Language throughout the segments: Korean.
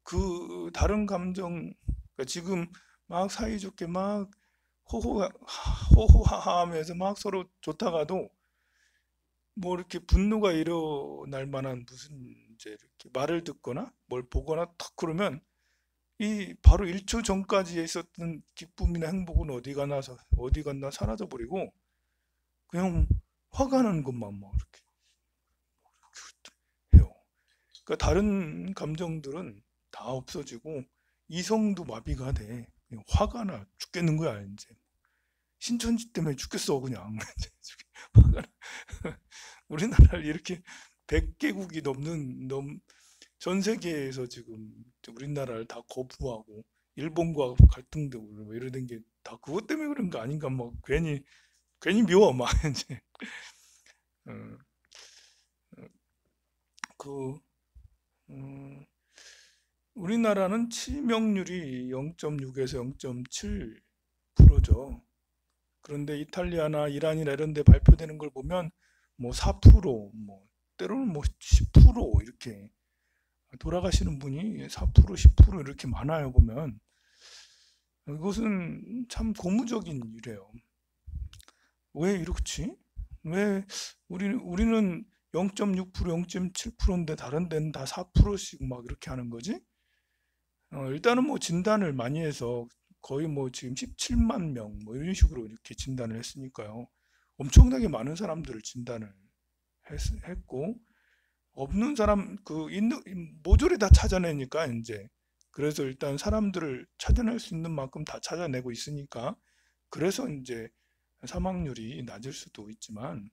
그 다른 감정, 그러니까 지금 막 사이좋게 막 호호하하면서 막 서로 좋다가도 뭐 이렇게 분노가 일어날 만한 무슨 이제 이렇게 말을 듣거나 뭘 보거나 탁 그러면 이 바로 1초 전까지 있었던 기쁨이나 행복은 어디 갔나 사라져 버리고 그냥 화가 나는 것만 막 이렇게 해요. 그러니까 다른 감정들은 다 없어지고 이성도 마비가 돼. 그냥 화가 나 죽겠는 거야 이제. 신천지 때문에 죽겠어 그냥. 화가 나. 우리나라를 이렇게 100개국이 전 세계에서 지금 우리나라를 다 거부하고 일본과 갈등되고 뭐 이러는 게 다 그것 때문에 그런 거 아닌가 뭐 괜히 미워 막 이제 어, 그 우리나라는 치명률이 0.6에서 0.7%죠. 그런데 이탈리아나 이란이나 이런 데 발표되는 걸 보면 뭐 4%, 뭐 때로는 뭐 10% 이렇게 돌아가시는 분이 4%, 10% 이렇게 많아요 보면. 이것은 참 고무적인 일이에요. 왜 이렇지? 왜 우리는 0.6%, 0.7%인데 다른 데는 다 4%씩 막 이렇게 하는 거지? 일단은 뭐 진단을 많이 해서 거의 뭐 지금 17만 명 뭐 이런 식으로 이렇게 진단을 했으니까요. 엄청나게 많은 사람들을 진단을 했고 없는 사람 그 있는 모조리 다 찾아내니까 이제 그래서 일단 사람들을 찾아낼 수 있는 만큼 다 찾아내고 있으니까 그래서 이제 사망률이 낮을 수도 있지만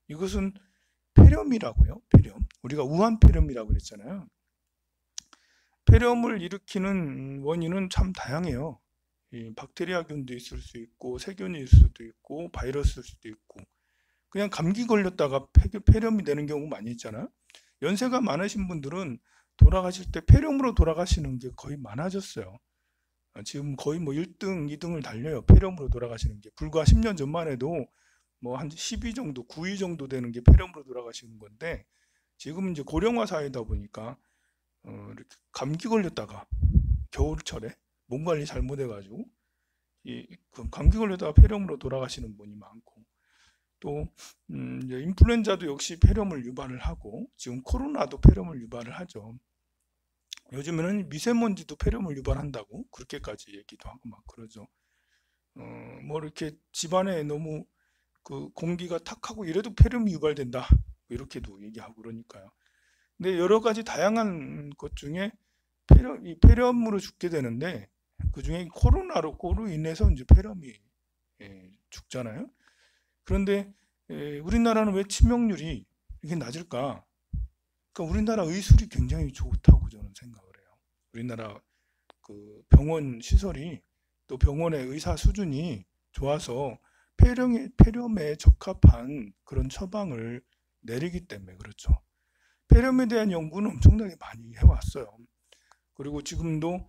이것은 폐렴이라고요. 폐렴. 우리가 우한 폐렴이라고 그랬잖아요. 폐렴을 일으키는 원인은 참 다양해요. 이 박테리아균도 있을 수 있고 세균일 수도 있고 바이러스일 수도 있고 그냥 감기 걸렸다가 폐렴이 되는 경우 많이 있잖아요. 연세가 많으신 분들은 돌아가실 때 폐렴으로 돌아가시는 게 거의 많아졌어요. 지금 거의 뭐 1등, 2등을 달려요. 폐렴으로 돌아가시는 게. 불과 10년 전만 해도 뭐 한 10위 정도, 9위 정도 되는 게 폐렴으로 돌아가시는 건데 지금 이제 고령화 사회다 보니까 이렇게 감기 걸렸다가 겨울철에 몸 관리 잘못해가지고 그 감기 걸렸다가 폐렴으로 돌아가시는 분이 많고 또 이제 인플루엔자도 역시 폐렴을 유발을 하고 지금 코로나도 폐렴을 유발을 하죠. 요즘에는 미세먼지도 폐렴을 유발한다고 그렇게까지 얘기도 하고 막 그러죠. 뭐 이렇게 집안에 너무 그 공기가 탁하고 이래도 폐렴이 유발된다 이렇게도 얘기하고 그러니까요. 근데 여러 가지 다양한 것 중에 이 폐렴으로 죽게 되는데 그 중에 코로나로 인해서 이제 폐렴이 죽잖아요. 그런데 우리나라는 왜 치명률이 이렇게 낮을까? 그러니까 우리나라 의술이 굉장히 좋다고 저는 생각을 해요. 우리나라 그 병원 시설이 또 병원의 의사 수준이 좋아서 폐렴에 적합한 그런 처방을 내리기 때문에 그렇죠. 폐렴에 대한 연구는 엄청나게 많이 해왔어요. 그리고 지금도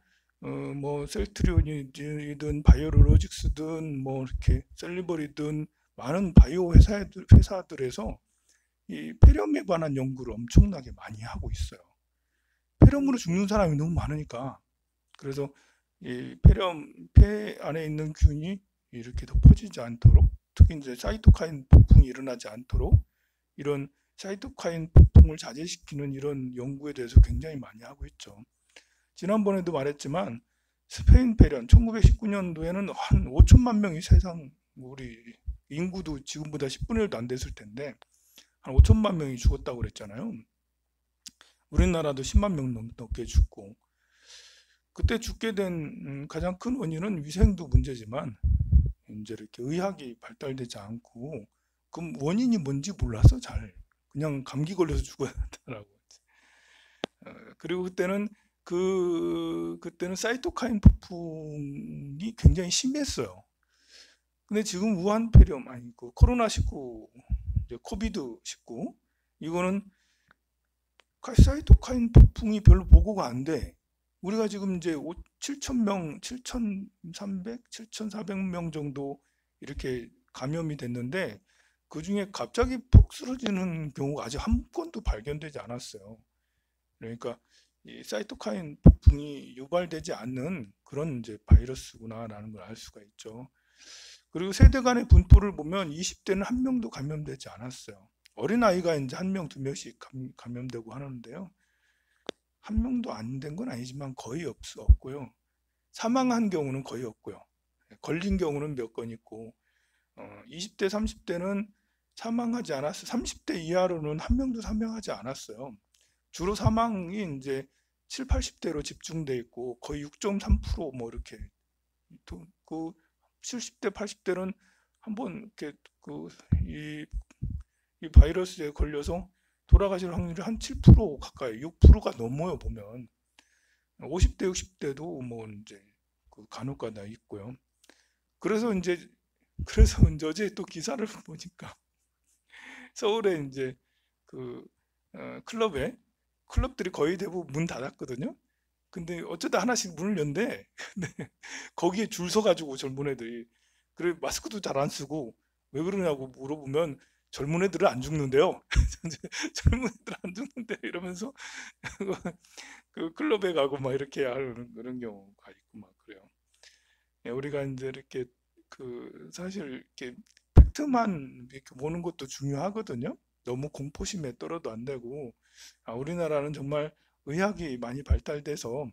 뭐 셀트리온이든 바이오로직스든 뭐 이렇게 셀리버리든 많은 바이오 회사들에서 이 폐렴에 관한 연구를 엄청나게 많이 하고 있어요. 폐렴으로 죽는 사람이 너무 많으니까 그래서 이 폐 안에 있는 균이 이렇게 더 퍼지지 않도록 특히 이제 사이토카인 폭풍이 일어나지 않도록 이런 사이토카인 폭풍을 자제시키는 이런 연구에 대해서 굉장히 많이 하고 있죠. 지난번에도 말했지만 스페인 폐렴 1919년도에는 한 5천만 명이 세상 우리 인구도 지금보다 10분의 1도 안 됐을 텐데 한 5천만 명이 죽었다고 그랬잖아요. 우리나라도 10만 명 넘게 죽고 그때 죽게 된 가장 큰 원인은 위생도 문제지만 이제 이렇게 의학이 발달되지 않고 그 원인이 뭔지 몰라서 잘 그냥 감기 걸려서 죽어야 되더라고. 그리고 그때는 사이토카인 폭풍이 굉장히 심했어요. 근데 지금 우한 폐렴 아니고 코로나19 코비드 19 이거는 사이토카인 폭풍이 별로 보고가 안 돼. 우리가 지금 이제 7,000명, 7,300, 7,400명 정도 이렇게 감염이 됐는데 그 중에 갑자기 폭 쓰러지는 경우가 아직 한 건도 발견되지 않았어요. 그러니까 이 사이토카인 병이 유발되지 않는 그런 이제 바이러스구나라는 걸 알 수가 있죠. 그리고 세대 간의 분포를 보면 20대는 한 명도 감염되지 않았어요. 어린아이가 이제 한 명, 두 명씩 감염되고 하는데요. 한 명도 안 된 건 아니지만 거의 없고요. 사망한 경우는 거의 없고요. 걸린 경우는 몇 건 있고, 20대, 30대는 사망하지 않았어요. 30대 이하로는 한 명도 사망하지 않았어요. 주로 사망이 이제 7, 80대로 집중돼 있고 거의 6.3%뭐 이렇게 그 70대, 80대는 한번 이렇게 이 바이러스에 걸려서 돌아가실 확률이 한 7% 가까이, 6%가 넘어요 보면. 50대, 60대도 뭐 이제 간혹가다 있고요. 그래서 이제 어제 또 기사를 보니까 서울에 이제 클럽들이 거의 대부분 문 닫았거든요. 근데 어쩌다 하나씩 문을 연대. 근데 거기에 줄 서가지고 젊은 애들이 그래 마스크도 잘 안 쓰고 왜 그러냐고 물어보면 젊은 애들은 안 죽는데요. 젊은 애들 안 죽는데 이러면서 그 클럽에 가고 막 이렇게 하는 그런 경우가 있고 막 그래요. 예, 우리가 이제 이렇게 사실 이렇게 팩트만 이렇게 보는 것도 중요하거든요. 너무 공포심에 떨어도 안 되고, 우리나라는 정말 의학이 많이 발달돼서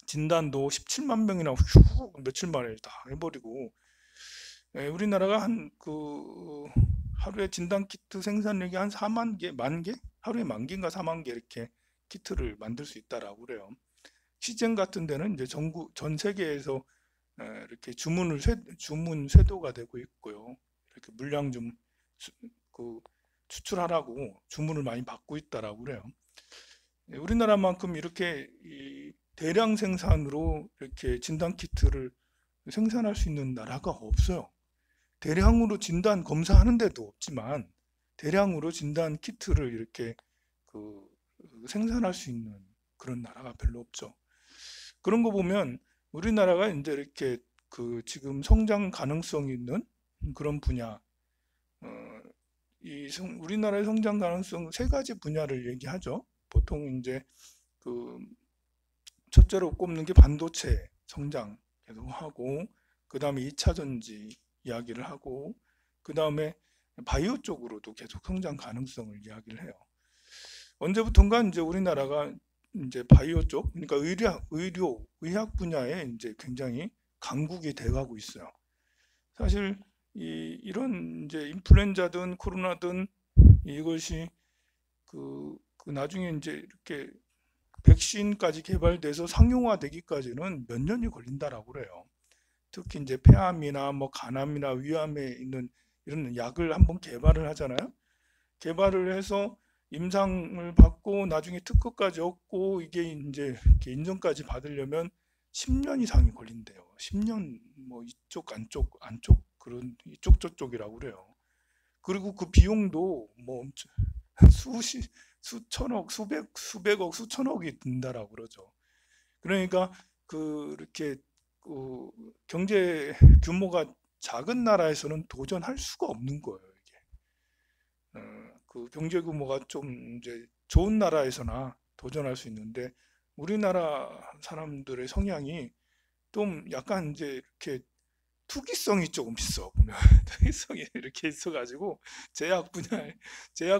진단도 17만 명이나 후 며칠 만에 다 해버리고, 예, 우리나라가 하루에 진단 키트 생산량이 한 4만 개, 만 개? 하루에 만 개인가 4만 개 이렇게 키트를 만들 수 있다라고 그래요. 시젠 같은 데는 이제 전 세계에서 이렇게 주문 쇄도가 되고 있고요. 이렇게 물량 좀 추출하라고 주문을 많이 받고 있다라고 그래요. 네, 우리나라만큼 이렇게 대량 생산으로 이렇게 진단 키트를 생산할 수 있는 나라가 없어요. 대량으로 진단 검사하는 데도 없지만 대량으로 진단 키트를 이렇게 생산할 수 있는 그런 나라가 별로 없죠. 그런 거 보면 우리나라가 이제 이렇게 지금 성장 가능성이 있는 그런 분야, 우리나라의 성장 가능성 세 가지 분야를 얘기하죠. 보통 이제 첫째로 꼽는 게 반도체 성장 계속 하고, 그 다음에 2차 전지 이야기를 하고, 그 다음에 바이오 쪽으로도 계속 성장 가능성을 이야기를 해요. 언제부턴가 이제 우리나라가 이제 바이오 쪽, 그러니까 의학 분야에 이제 굉장히 강국이 돼가고 있어요. 사실 이런 이제 인플루엔자든 코로나든 이것이 나중에 이제 이렇게 백신까지 개발돼서 상용화되기까지는 몇 년이 걸린다라고 그래요. 특히 이제 폐암이나 뭐 간암이나 위암에 있는 이런 약을 한번 개발을 하잖아요. 개발을 해서 임상을 받고 나중에 특허까지 얻고 이게 이제 이렇게 인정까지 받으려면 10년 이상이 걸린대요. 10년 뭐 이쪽 안쪽 그런 이쪽 저쪽이라고 그래요. 그리고 그 비용도 뭐 수천억, 수백억, 수천억이 든다라고 그러죠. 그러니까 이렇게 경제 규모가 작은 나라에서는 도전할 수가 없는 거예요, 이게. 경제 규모가 좀 이제 좋은 나라에서나 도전할 수 있는데 우리나라 사람들의 성향이 좀 약간 이제 이렇게 투기성이 조금 있어 보면 투기성이 이렇게 있어가지고 제약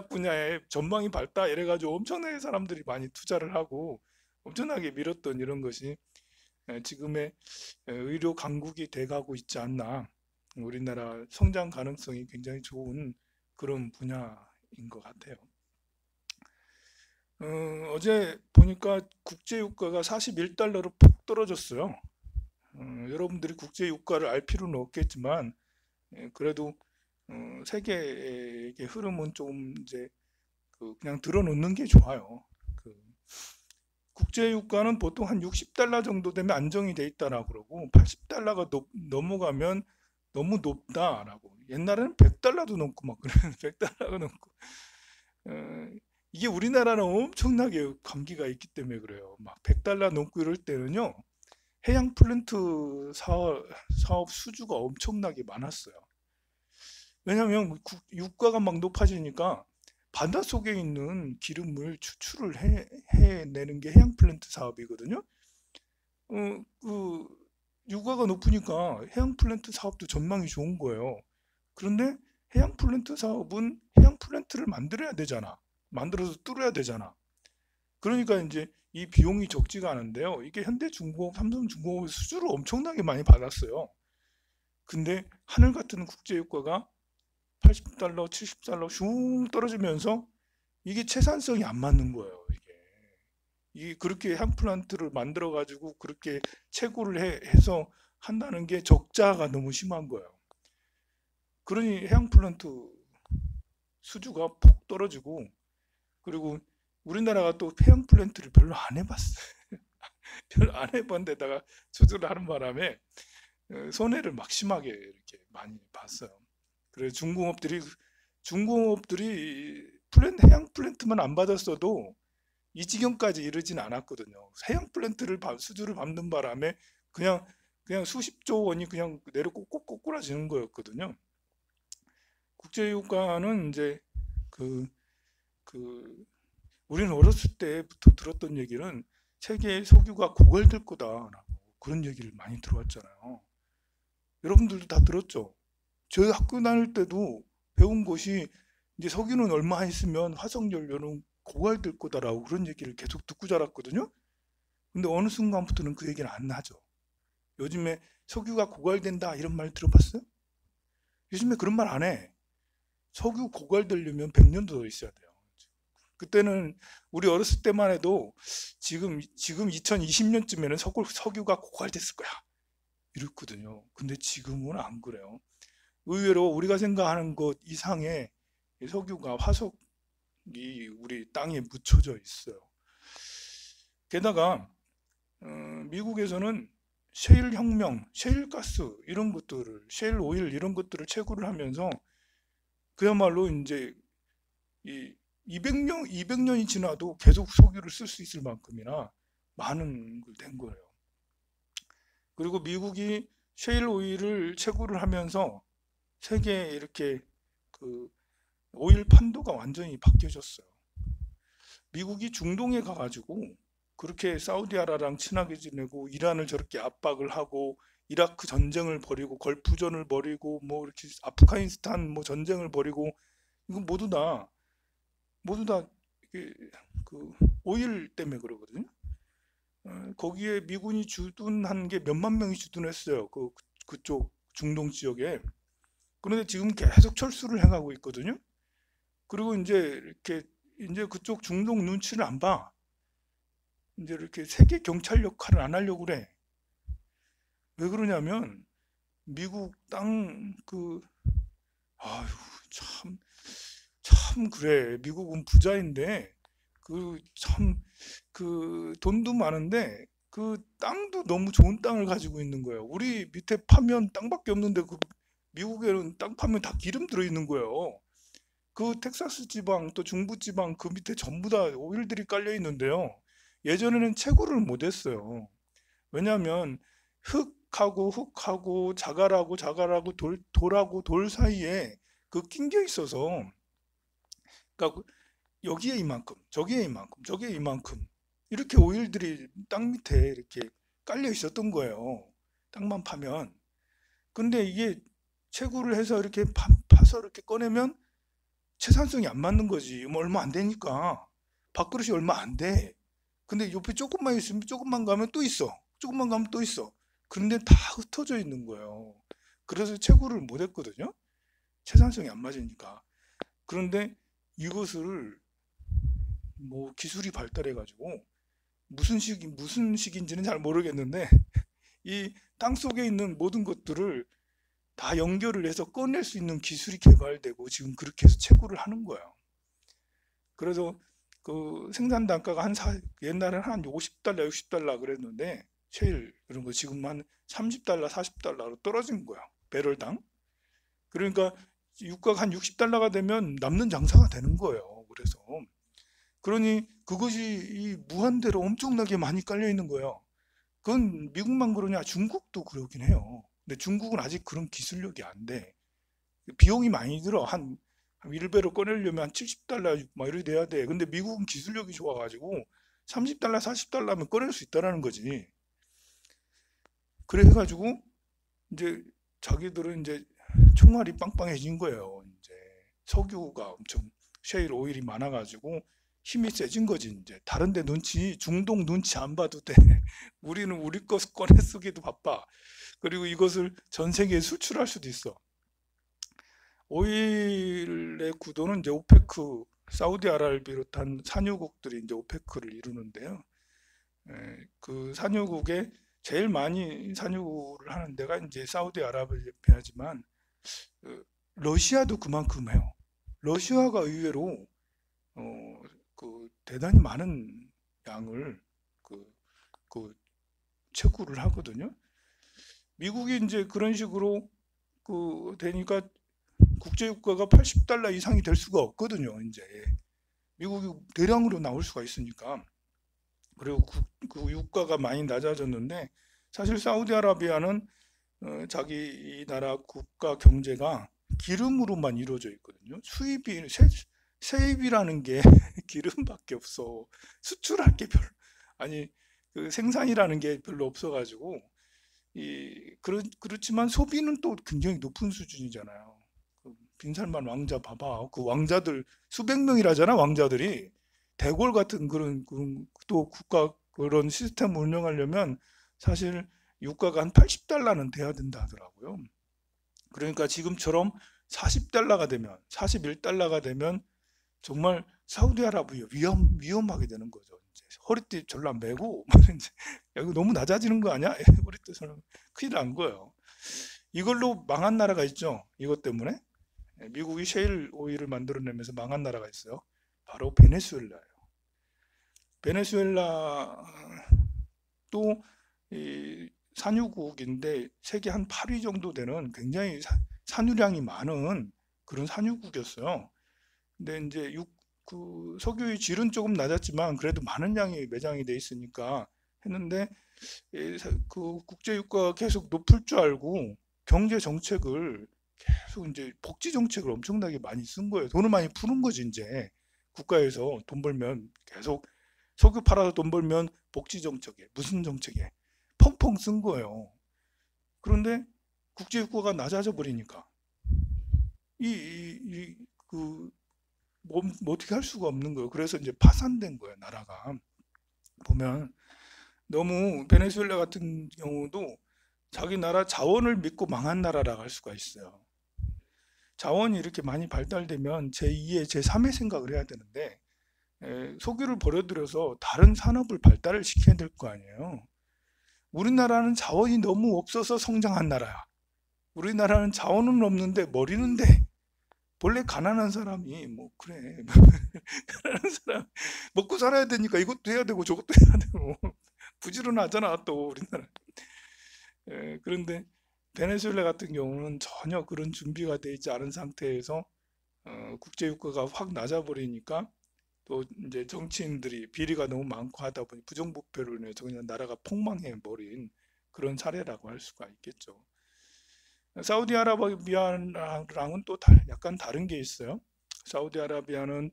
분야에 전망이 밝다 이래가지고 엄청나게 사람들이 많이 투자를 하고 엄청나게 밀었던 이런 것이 지금의 의료 강국이 돼가고 있지 않나. 우리나라 성장 가능성이 굉장히 좋은 그런 분야인 것 같아요. 어제 보니까 국제유가가 41달러로 푹 떨어졌어요. 여러분들이 국제유가를 알 필요는 없겠지만 그래도 세계의 흐름은 좀 이제 그냥 들어놓는 게 좋아요. 국제유가는 보통 한 60달러 정도 되면 안정이 돼 있다라고 그러고 80달러가 넘어가면 너무 높다라고. 옛날에는 100달러도 넘고 막 그런 100달러가 넘고 이게 우리나라는 엄청나게 감기가 있기 때문에 그래요. 막 100달러 넘고 이럴 때는요. 해양 플랜트 사업 수주가 엄청나게 많았어요. 왜냐하면 유가가 막 높아지니까 바닷속에 있는 기름을 추출을 해내는 게 해양 플랜트 사업이거든요. 그 유가가 높으니까 해양 플랜트 사업도 전망이 좋은 거예요. 그런데 해양 플랜트 사업은 해양 플랜트를 만들어야 되잖아. 만들어서 뚫어야 되잖아. 그러니까 이제 이 비용이 적지가 않은데요. 이게 현대중공업, 삼성중공업 수주를 엄청나게 많이 받았어요. 근데 하늘 같은 국제유가가 80달러, 70달러 슝 떨어지면서 이게 채산성이 안 맞는 거예요. 이게 그렇게 해양 플란트를 만들어 가지고 그렇게 해서 한다는 게 적자가 너무 심한 거예요. 그러니 해양 플란트 수주가 폭 떨어지고, 그리고 우리나라가 또 해양 플랜트를 별로 안 해봤어요. 별로 안 해본 데다가 수주를 하는 바람에 손해를 막 심하게 이렇게 많이 봤어요. 그래서 중공업들이 해양 플랜트만 안 받았어도 이 지경까지 이르진 않았거든요. 해양 플랜트를 수주를 밟는 바람에 그냥 수십조 원이 그냥 내려 꼬꾸라지는 거였거든요. 국제유가는 이제 그, 그 우리는 어렸을 때부터 들었던 얘기는 세계 석유가 고갈될 거다라고 그런 얘기를 많이 들어왔잖아요. 여러분들도 다 들었죠? 저희 학교 다닐 때도 배운 것이 이제 석유는 얼마 있으면 화석연료는 고갈될 거다라고 그런 얘기를 계속 듣고 자랐거든요. 근데 어느 순간부터는 그 얘기를 안 하죠. 요즘에 석유가 고갈된다 이런 말 들어봤어요? 요즘에 그런 말 안 해. 석유 고갈되려면 100년도 더 있어야 돼요. 그때는 우리 어렸을 때만 해도 지금 2020년쯤에는 석유가 고갈됐을 거야 이랬거든요. 근데 지금은 안 그래요. 의외로 우리가 생각하는 것 이상의 석유가 화석이 우리 땅에 묻혀져 있어요. 게다가 미국에서는 셰일 혁명, 셰일 가스 이런 것들을, 셰일 오일 이런 것들을 채굴을 하면서 그야말로 이제 이 200년이 지나도 계속 석유를 쓸 수 있을 만큼이나 많은 걸 된 거예요. 그리고 미국이 셰일 오일을 채굴을 하면서 세계에 이렇게 그 오일 판도가 완전히 바뀌어졌어요. 미국이 중동에 가가지고 그렇게 사우디아라랑 친하게 지내고 이란을 저렇게 압박을 하고 이라크 전쟁을 벌이고 걸프전을 벌이고 뭐 이렇게 아프가니스탄 뭐 전쟁을 벌이고 이거 모두 다 그 오일 때문에 그러거든요. 거기에 미군이 주둔한 게 몇만 명이 주둔했어요. 그쪽 중동 지역에. 그런데 지금 계속 철수를 해가고 있거든요. 그리고 이제 그쪽 중동 눈치를 안 봐. 이제 이렇게 세계 경찰 역할을 안 하려고 그래. 왜 그러냐면 미국 땅 아유 참 그래. 미국은 부자인데 돈도 많은데 그 땅도 너무 좋은 땅을 가지고 있는 거예요. 우리 밑에 파면 땅밖에 없는데 미국에는 땅 파면 다 기름 들어 있는 거예요. 그 텍사스 지방 또 중부 지방 그 밑에 전부 다 오일들이 깔려 있는데요. 예전에는 채굴을 못 했어요. 왜냐하면 흙하고 자갈하고 돌하고 돌 사이에 낀게 있어서, 그러니까 여기에 이만큼, 저기에 이만큼 이렇게 오일들이 땅 밑에 이렇게 깔려 있었던 거예요. 땅만 파면. 근데 이게 채굴을 해서 이렇게 파서 이렇게 꺼내면 채산성이 안 맞는 거지. 뭐 얼마 안 되니까. 밥그릇이 얼마 안 돼. 근데 옆에 조금만 있으면 조금만 가면 또 있어. 조금만 가면 또 있어. 그런데 다 흩어져 있는 거예요. 그래서 채굴을 못 했거든요. 채산성이 안 맞으니까. 그런데 이것을 뭐 기술이 발달해 가지고 무슨 식인지는 잘 모르겠는데 이 땅 속에 있는 모든 것들을 다 연결을 해서 꺼낼 수 있는 기술이 개발되고 지금 그렇게 해서 채굴을 하는 거예요. 그래서 그 생산 단가가 옛날에는 한 50달러, 60달러 그랬는데 셰일 이런 거 지금 한 30달러, 40달러로 떨어진 거야. 배럴당. 그러니까 유가가 한 60달러가 되면 남는 장사가 되는 거예요. 그래서 그러니 그것이 이 무한대로 엄청나게 많이 깔려 있는 거예요. 그건 미국만 그러냐? 중국도 그러긴 해요. 근데 중국은 아직 그런 기술력이 안 돼. 비용이 많이 들어. 한 1배로 꺼내려면 한 70달러 막 이렇게 돼야 돼. 근데 미국은 기술력이 좋아가지고 30달러, 40달러면 꺼낼 수 있다라는 거지. 그래 해가지고 이제 자기들은 이제 총알이 빵빵해진 거예요. 이제 석유가 엄청 셰일 오일이 많아가지고 힘이 세진 거지. 이제 다른데 눈치, 중동 눈치 안 봐도 돼. 우리는 우리 것 꺼내 쓰기도 바빠. 그리고 이것을 전 세계에 수출할 수도 있어. 오일의 구도는 이제 오페크, 사우디아라비아를 비롯한 산유국들이 이제 오페크를 이루는데요. 그 산유국에 제일 많이 산유를 하는 데가 이제 사우디아라비아지만 러시아도 그만큼 해요. 러시아가 의외로 그 대단히 많은 양을 그, 그 채굴을 하거든요. 미국이 이제 그런 식으로 그 되니까 국제유가가 80달러 이상이 될 수가 없거든요. 이제 미국이 대량으로 나올 수가 있으니까. 그리고 그 유가가 많이 낮아졌는데 사실 사우디아라비아는 자기 나라 국가 경제가 기름으로만 이루어져 있거든요. 수입이 세입이라는 게 기름밖에 없어. 수출할 게 별로 아니 그 생산이라는 게 별로 없어가지고 그렇지만 소비는 또 굉장히 높은 수준이잖아요. 그 빈살만 왕자 봐봐. 그 왕자들 수백 명이라잖아. 왕자들이 대궐 같은 그런 또 국가 그런 시스템 운영하려면 사실 유가가 한 80달러는 돼야 된다 하더라고요. 그러니까 지금처럼 40달러가 되면 41달러가 되면 정말 사우디아라비아 위험하게 되는 거죠. 이제 허리띠 절로 매고 이제 야, 이거 너무 낮아지는 거 아니야? 허리띠 절로 큰일 난 거예요. 이걸로 망한 나라가 있죠. 이것 때문에 미국이 셰일 오일을 만들어내면서 망한 나라가 있어요. 바로 베네수엘라예요. 베네수엘라도 산유국인데 세계 한 8위 정도 되는 굉장히 산유량이 많은 그런 산유국이었어요. 근데 이제 그 석유의 질은 조금 낮았지만 그래도 많은 양이 매장이 돼 있으니까 했는데 그 국제 유가가 계속 높을 줄 알고 경제 정책을 계속 이제 복지 정책을 엄청나게 많이 쓴 거예요. 돈을 많이 푸는 거지 이제 국가에서 돈 벌면 계속 석유 팔아서 돈 벌면 복지 정책에 무슨 정책에 펑펑 쓴 거예요. 그런데 국제 유가가 낮아져 버리니까 그 뭐 어떻게 할 수가 없는 거예요. 그래서 이제 파산된 거예요, 나라가. 보면 너무 베네수엘라 같은 경우도 자기 나라 자원을 믿고 망한 나라라고 할 수가 있어요. 자원이 이렇게 많이 발달되면 제2의 제3의 생각을 해야 되는데 석유를 버려들여서 다른 산업을 발달을 시켜야 될 거 아니에요. 우리나라는 자원이 너무 없어서 성장한 나라야. 우리나라는 자원은 없는데 머리는 돼. 원래 가난한 사람이 뭐 그래 가난한 사람 먹고 살아야 되니까 이것도 해야 되고 저것도 해야 되고 부지런하잖아 또 우리나라. 그런데 베네수엘라 같은 경우는 전혀 그런 준비가 되어 있지 않은 상태에서 국제 유가가 확 낮아 버리니까 또 이제 정치인들이 비리가 너무 많고 하다 보니 부정부패로 인해서 그냥 나라가 폭망해 버린 그런 사례라고 할 수가 있겠죠. 사우디아라비아랑은 또 약간 다른 게 있어요. 사우디아라비아는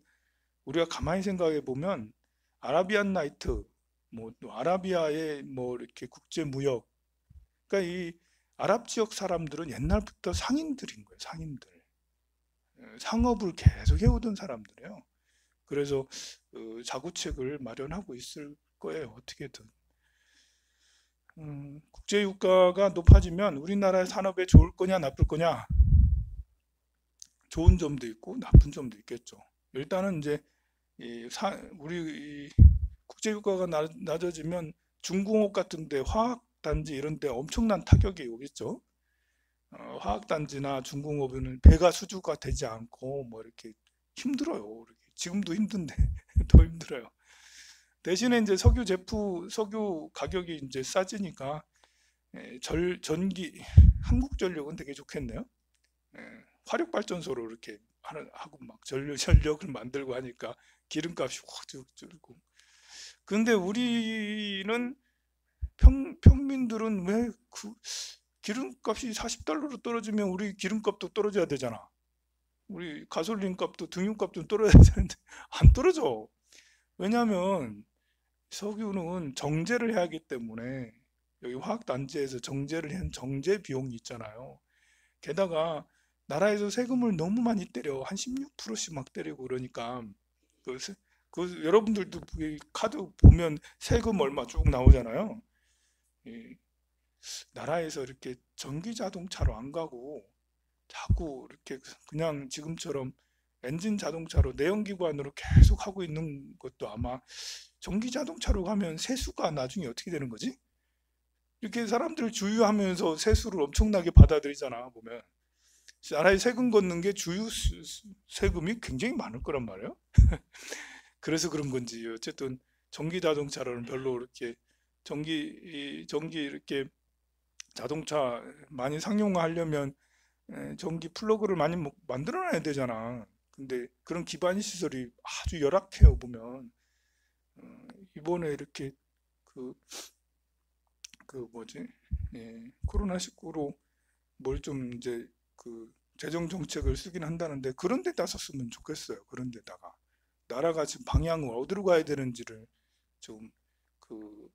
우리가 가만히 생각해 보면 아라비안 나이트, 뭐 아라비아의 뭐 이렇게 국제 무역, 그러니까 이 아랍 지역 사람들은 옛날부터 상인들인 거예요. 상인들, 상업을 계속 해오던 사람들이에요. 그래서 자구책을 마련하고 있을 거예요. 어떻게든. 국제 유가가 높아지면 우리나라의 산업에 좋을 거냐 나쁠 거냐, 좋은 점도 있고 나쁜 점도 있겠죠. 일단은 이제 우리 국제 유가가 낮아지면 중공업 같은데 화학 단지 이런 데 엄청난 타격이 오겠죠. 화학 단지나 중공업은 배가 수주가 되지 않고 뭐 이렇게 힘들어요. 이렇게. 지금도 힘든데 더 힘들어요. 대신에 이제 석유 가격이 이제 싸지니까 전기 한국전력은 되게 좋겠네요. 화력 발전소로 이렇게 하고 막 전력을 만들고 하니까 기름값이 확 줄고. 근데 우리는 평민들은 왜 그 기름값이 40달러로 떨어지면 우리 기름값도 떨어져야 되잖아. 우리 가솔린 값도 등유값도 떨어져야 되는데 안 떨어져. 왜냐하면 석유는 정제를 해야 하기 때문에 여기 화학단지에서 정제를 한 정제 비용이 있잖아요. 게다가 나라에서 세금을 너무 많이 때려. 한 16%씩 막 때리고 그러니까 그, 그 여러분들도 이 카드 보면 세금 얼마 쭉 나오잖아요. 이 나라에서 이렇게 전기 자동차로 안 가고 자꾸 이렇게 그냥 지금처럼 엔진 자동차로 내연기관으로 계속 하고 있는 것도 아마 전기 자동차로 가면 세수가 나중에 어떻게 되는 거지? 이렇게 사람들을 주유하면서 세수를 엄청나게 받아들이잖아, 보면. 나라에 세금 걷는 게 세금이 굉장히 많을 거란 말이에요. 그래서 그런 건지, 어쨌든 전기 자동차로는 별로 이렇게 전기 이렇게 자동차 많이 상용화하려면 전기 플러그를 많이 만들어놔야 되잖아. 근데 그런 기반 시설이 아주 열악해요, 보면. 이번에 이렇게 그, 그 뭐지? 코로나19로 뭘 좀 이제 그 재정 정책을 쓰긴 한다는데 그런 데다 썼으면 좋겠어요. 그런 데다가. 나라가 지금 방향을 어디로 가야 되는지를 좀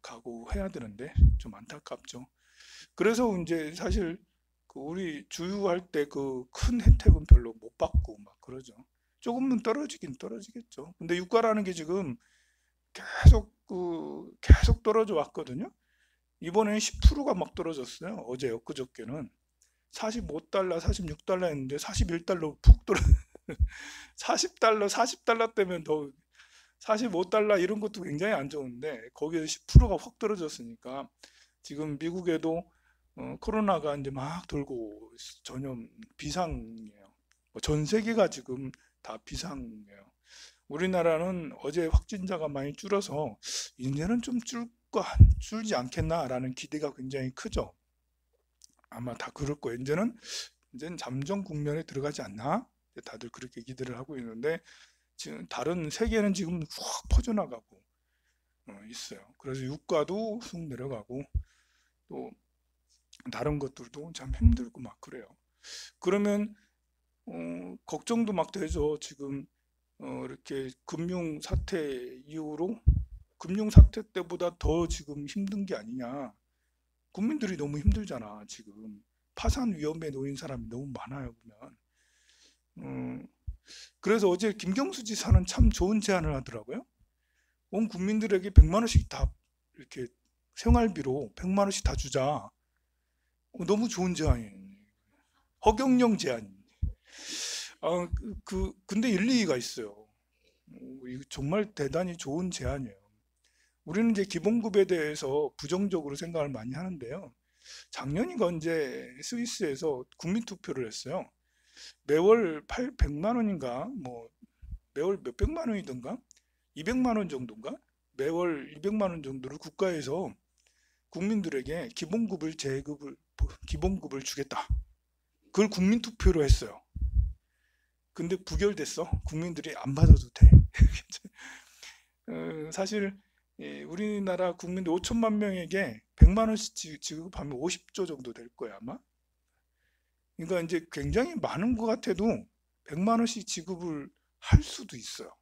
각오해야 되는데 좀 안타깝죠. 그래서 이제 사실 그 우리 주유할 때 그 큰 혜택은 별로 못 받고 막 그러죠. 조금은 떨어지긴 떨어지겠죠. 근데 유가라는 게 지금 계속 떨어져 왔거든요. 이번에 10%가 막 떨어졌어요. 어제 엊그저께는 45달러, 46달러 했는데 41달러 푹 떨어. 40달러, 40달러 때면 더 45달러 이런 것도 굉장히 안 좋은데 거기에서 10%가 확 떨어졌으니까 지금 미국에도 코로나가 이제 막 돌고 전염 비상이에요. 전 세계가 지금 다 비상이에요. 우리나라는 어제 확진자가 많이 줄어서 이제는 좀 줄지 않겠나라는 기대가 굉장히 크죠. 아마 다 그럴 거예요. 이제는 잠정 국면에 들어가지 않나? 다들 그렇게 기대를 하고 있는데 지금 다른 세계는 지금 확 퍼져나가고 있어요. 그래서 유가도 쑥 내려가고 또 다른 것들도 참 힘들고 막 그래요. 그러면 걱정도 막 되죠. 지금 이렇게 금융 사태 이후로 금융 사태 때보다 더 지금 힘든 게 아니냐. 국민들이 너무 힘들잖아, 지금. 파산 위험에 놓인 사람이 너무 많아요, 보면. 음, 그래서 어제 김경수 지사는 참 좋은 제안을 하더라고요. 온 국민들에게 100만 원씩 다 이렇게 생활비로 100만 원씩 다 주자. 너무 좋은 제안이에요. 허경영 제안. 근데 일리가 있어요. 이거 정말 대단히 좋은 제안이에요. 우리는 이제 기본급에 대해서 부정적으로 생각을 많이 하는데요. 작년인가 언제 스위스에서 국민투표를 했어요. 매월 100만 원인가, 뭐, 매월 몇백만 원이던가, 200만 원 정도인가? 매월 200만 원 정도를 국가에서 국민들에게 기본급을 주겠다. 그걸 국민투표로 했어요. 근데 부결됐어. 국민들이 안 받아도 돼. 사실 우리나라 국민들 5천만 명에게 100만 원씩 지급하면 50조 정도 될 거야 아마. 그러니까 이제 굉장히 많은 것 같아도 100만 원씩 지급을 할 수도 있어요.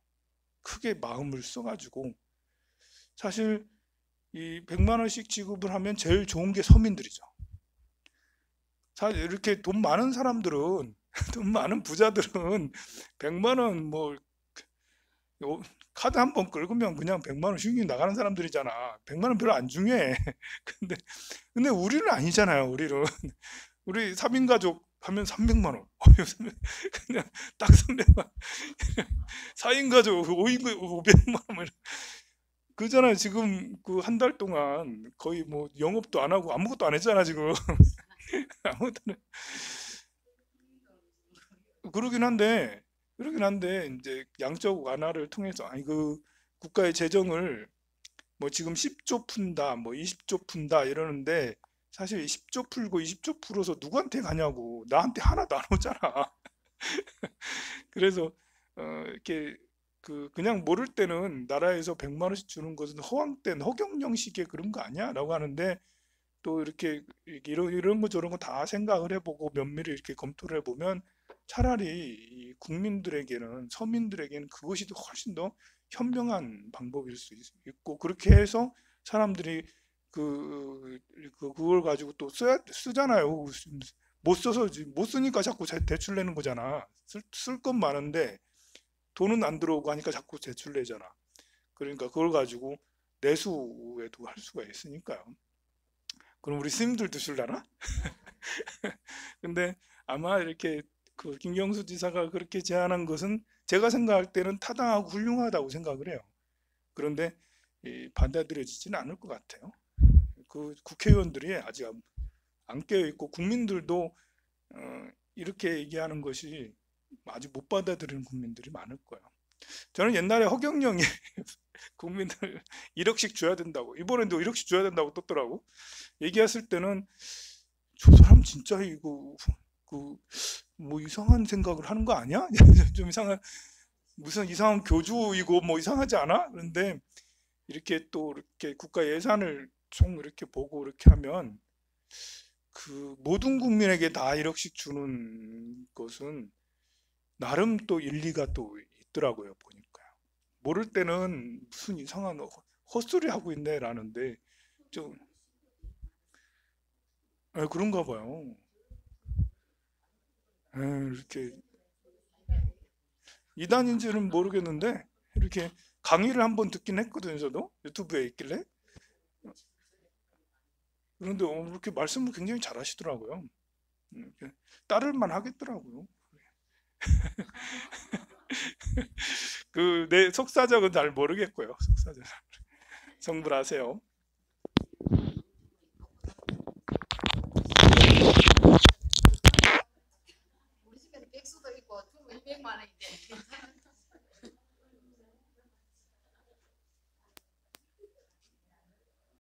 크게 마음을 써가지고 사실 이 100만 원씩 지급을 하면 제일 좋은 게 서민들이죠. 사실 이렇게 돈 많은 사람들은 돈 많은 부자들은 100만 원 뭐 카드 한 번 긁으면 그냥 100만 원 슝슝 나가는 사람들이잖아. 100만 원 별로 안 중요해. 근데 우리는 아니잖아요. 우리 3인 가족 하면 300만 원. 그냥 딱 300만 원. 4인 가족 5인 500만 원. 그잖아요. 지금 그 한 달 동안 거의 뭐 영업도 안 하고 아무것도 안 했잖아, 지금. 아무것도 안 해. 그러긴 한데 이제 양적 완화를 통해서 아니 그 국가의 재정을 뭐 지금 10조 푼다, 뭐 20조 푼다 이러는데 사실 10조 풀고 20조 풀어서 누구한테 가냐고. 나한테 하나도 안 오잖아. 그래서 이렇게 그냥 모를 때는 나라에서 100만 원씩 주는 것은 허황된 허경영식의 그런 거 아니야? 라고 하는데 또 이렇게 이런 거 저런 거 다 생각을 해보고 면밀히 이렇게 검토를 해보면 차라리 이 국민들에게는 서민들에게는 그것이 훨씬 더 현명한 방법일 수 있고 그렇게 해서 사람들이 그걸 가지고 또 쓰잖아요. 못 써서 못 쓰니까 자꾸 대출 내는 거잖아. 쓸 건 많은데 돈은 안 들어오고 하니까 자꾸 대출 내잖아. 그러니까 그걸 가지고 내수에도 할 수가 있으니까요. 그럼 우리 스님들도 줄라나? 근데 아마 이렇게 그 김경수 지사가 그렇게 제안한 것은 제가 생각할 때는 타당하고 훌륭하다고 생각을 해요. 그런데 받아들여지지는 않을 것 같아요. 그 국회의원들이 아직 안 깨어 있고 국민들도 이렇게 얘기하는 것이 아직 못 받아들이는 국민들이 많을 거예요. 저는 옛날에 허경영이 국민들 1억씩 줘야 된다고, 이번에도 1억씩 줘야 된다고 떴더라고. 얘기했을 때는 저 사람 진짜 이거 뭐 이상한 생각을 하는 거 아니야? 좀 이상한, 무슨 이상한 교주이고 뭐 이상하지 않아? 그런데 이렇게 또 이렇게 국가 예산을 총 이렇게 보고 이렇게 하면 그 모든 국민에게 다 1억씩 주는 것은 나름 또 일리가 또 있더라고요, 보니까요. 모를 때는 무슨 이상한 헛소리 하고 있네 라는데 좀 그런가 봐요. 이렇게 이단인지는 모르겠는데 이렇게 강의를 한번 듣긴 했거든요. 저도 유튜브에 있길래. 그런데 이렇게 말씀을 굉장히 잘하시더라고요. 따를만 하겠더라고요. 그 내 속사정은 잘 모르겠고요. 속사정 성불하세요. 우리 집에는 백수도 있고 주고 200만 원인데 괜찮은